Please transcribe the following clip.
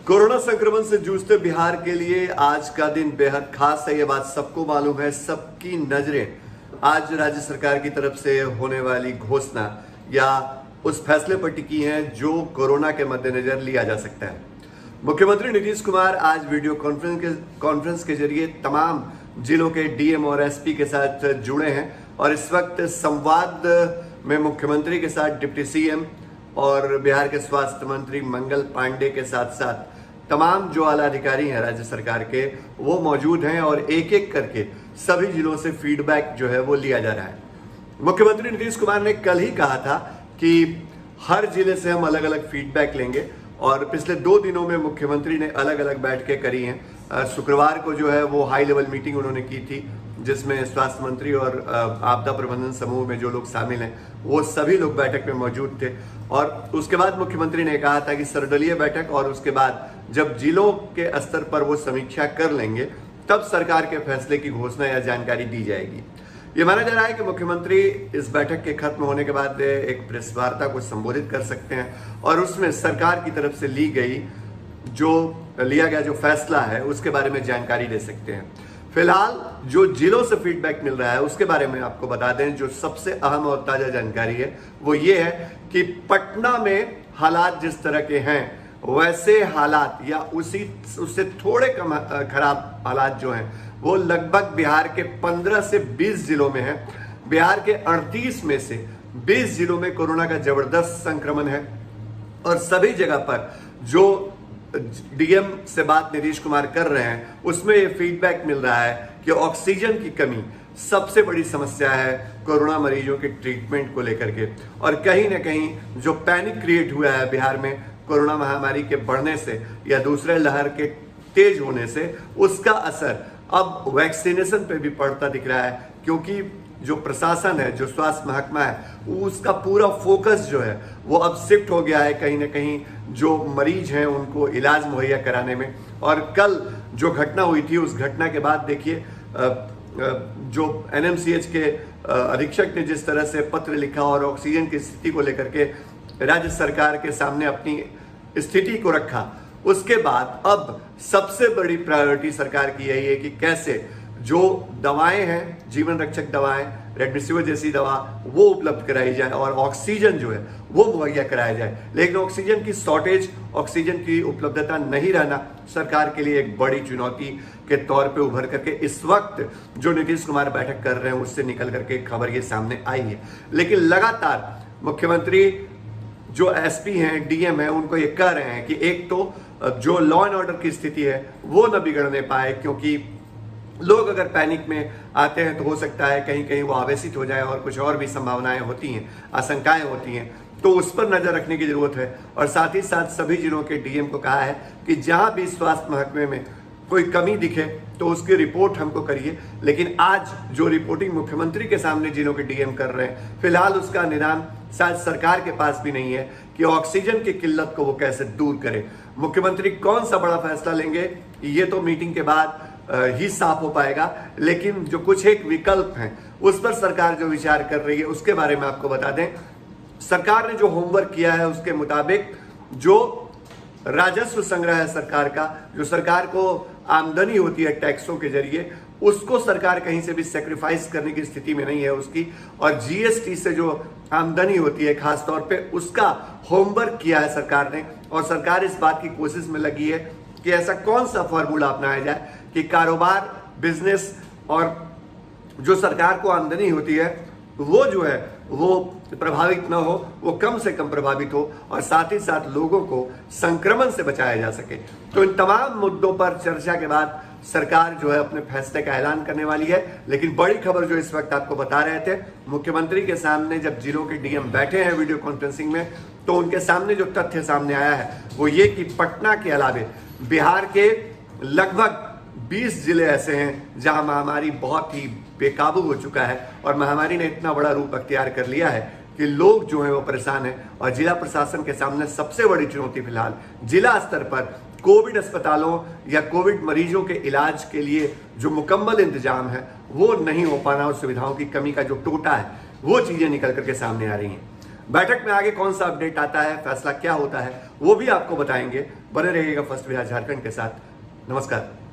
Corona संक्रमण से जूझते बिहार के लिए आज का दिन बेहद खास है। ये बात सबको मालूम है। सबकी नजरें आज राज्य सरकार की तरफ से होने वाली घोषणा या उस फैसले पर टिकी हैं जो कोरोना के मद्देनजर लिया जा सकता है। मुख्यमंत्री नीतीश कुमार आज वीडियो कॉन्फ्रेंस के जरिए तमाम जिलों के डीएम और एसपी के साथ जुड़े हैं और इस वक्त संवाद में मुख्यमंत्री के साथ डिप्टी सीएम और बिहार के स्वास्थ्य मंत्री मंगल पांडे के साथ साथ तमाम जो आला अधिकारी हैं राज्य सरकार के वो मौजूद हैं और एक एक करके सभी जिलों से फीडबैक जो है वो लिया जा रहा है। मुख्यमंत्री नीतीश कुमार ने कल ही कहा था कि हर जिले से हम अलग अलग फीडबैक लेंगे और पिछले 2 दिनों में मुख्यमंत्री ने अलग अलग बैठकें करी हैं। शुक्रवार को जो है वो हाई लेवल मीटिंग उन्होंने की थी जिसमें स्वास्थ्य मंत्री और आपदा प्रबंधन समूह में जो लोग शामिल हैं वो सभी लोग बैठक में मौजूद थे। और उसके बाद मुख्यमंत्री ने कहा था कि सर्वदलीय बैठक और उसके बाद जब जिलों के स्तर पर वो समीक्षा कर लेंगे तब सरकार के फैसले की घोषणा या जानकारी दी जाएगी। ये माना जा रहा है कि मुख्यमंत्री इस बैठक के खत्म होने के बाद एक प्रेस वार्ता को संबोधित कर सकते हैं और उसमें सरकार की तरफ से लिया गया जो फैसला है उसके बारे में जानकारी दे सकते हैं। फिलहाल जो जिलों से फीडबैक मिल रहा है उसके बारे में आपको बता दें। जो सबसे अहम और ताजा जानकारी है वो ये है कि पटना में हालात जिस तरह के हैं वैसे हालात या उससे थोड़े कम खराब हालात जो हैं वो लगभग बिहार के 15 से 20 जिलों में है। बिहार के 38 में से 20 जिलों में कोरोना का जबरदस्त संक्रमण है और सभी जगह पर जो डीएम से बात नीतीश कुमार कर रहे हैं उसमें ये फीडबैक मिल रहा है कि ऑक्सीजन की कमी सबसे बड़ी समस्या है कोरोना मरीजों के ट्रीटमेंट को लेकर के। और कहीं ना कहीं जो पैनिक क्रिएट हुआ है बिहार में कोरोना महामारी के बढ़ने से या दूसरे लहर के तेज होने से उसका असर अब वैक्सीनेशन पे भी पड़ता दिख रहा है, क्योंकि जो प्रशासन है, जो स्वास्थ्य महकमा है, उसका पूरा फोकस जो है वो अब शिफ्ट हो गया है कहीं ना कहीं जो मरीज हैं उनको इलाज मुहैया कराने में। और कल जो घटना हुई थी उस घटना के बाद देखिए जो एनएमसीएच के अधीक्षक ने जिस तरह से पत्र लिखा और ऑक्सीजन की स्थिति को लेकर के राज्य सरकार के सामने अपनी स्थिति को रखा, उसके बाद अब सबसे बड़ी प्रायोरिटी सरकार की यही है कि कैसे जो दवाएं हैं, जीवन रक्षक दवाएं, रेमडेसिविर जैसी दवा वो उपलब्ध कराई जाए और ऑक्सीजन जो है वो मुहैया कराया जाए। लेकिन ऑक्सीजन की शॉर्टेज, ऑक्सीजन की उपलब्धता नहीं रहना सरकार के लिए एक बड़ी चुनौती के तौर पे उभर करके इस वक्त जो नीतीश कुमार बैठक कर रहे हैं उससे निकल करके खबर ये सामने आई है। लेकिन लगातार मुख्यमंत्री जो एसपी हैं, डीएम हैं, उनको ये कह रहे हैं कि एक तो जो लॉ एंड ऑर्डर की स्थिति है वो न बिगड़ने पाए, क्योंकि लोग अगर पैनिक में आते हैं तो हो सकता है कहीं कहीं वो आवेशित हो जाए और कुछ और भी संभावनाएं होती हैं, आशंकाएं होती हैं, तो उस पर नजर रखने की जरूरत है। और साथ ही साथ सभी जिलों के डीएम को कहा है कि जहां भी स्वास्थ्य महकमे में कोई कमी दिखे तो उसकी रिपोर्ट हमको करिए। लेकिन आज जो रिपोर्टिंग मुख्यमंत्री के सामने जिलों के डीएम कर रहे हैं, फिलहाल उसका निदान शायद सरकार के पास भी नहीं है कि ऑक्सीजन की किल्लत को वो कैसे दूर करे। मुख्यमंत्री कौन सा बड़ा फैसला लेंगे ये तो मीटिंग के बाद ही साफ हो पाएगा, लेकिन जो कुछ एक विकल्प हैं उस पर सरकार जो विचार कर रही है उसके बारे में आपको बता दें। सरकार ने जो होमवर्क किया है उसके मुताबिक जो राजस्व संग्रह है सरकार का, जो सरकार को आमदनी होती है टैक्सों के जरिए, उसको सरकार कहीं से भी सेक्रीफाइस करने की स्थिति में नहीं है उसकी। और जीएसटी से जो आमदनी होती है खासतौर पे उसका होमवर्क किया है सरकार ने और सरकार इस बात की कोशिश में लगी है कि ऐसा कौन सा फॉर्मूला अपनाया जाए कि कारोबार, बिजनेस और जो सरकार को आमदनी होती है वो जो है वो प्रभावित ना हो, वो कम से कम प्रभावित हो और साथ ही साथ लोगों को संक्रमण से बचाया जा सके। तो इन तमाम मुद्दों पर चर्चा के बाद सरकार जो है अपने फैसले का ऐलान करने वाली है। लेकिन बड़ी खबर जो इस वक्त आपको बता रहे थे, मुख्यमंत्री के सामने जब जिलों के डीएम बैठे हैं वीडियो कॉन्फ्रेंसिंग में तो उनके सामने जो तथ्य सामने आया है वो ये कि पटना के अलावे बिहार के लगभग 20 जिले ऐसे हैं जहां महामारी बहुत ही बेकाबू हो चुका है और महामारी ने इतना बड़ा रूप अख्तियार कर लिया है कि लोग जो हैं वो परेशान हैं। और जिला प्रशासन के सामने सबसे बड़ी चुनौती फिलहाल जिला स्तर पर कोविड अस्पतालों या कोविड मरीजों के इलाज के लिए जो मुकम्मल इंतजाम है वो नहीं हो पाना और सुविधाओं की कमी का जो टोटा है वो चीजें निकल करके सामने आ रही हैं। बैठक में आगे कौन सा अपडेट आता है, फैसला क्या होता है, वो भी आपको बताएंगे। बने रहिएगा फर्स्ट बिहार झारखंड के साथ। नमस्कार।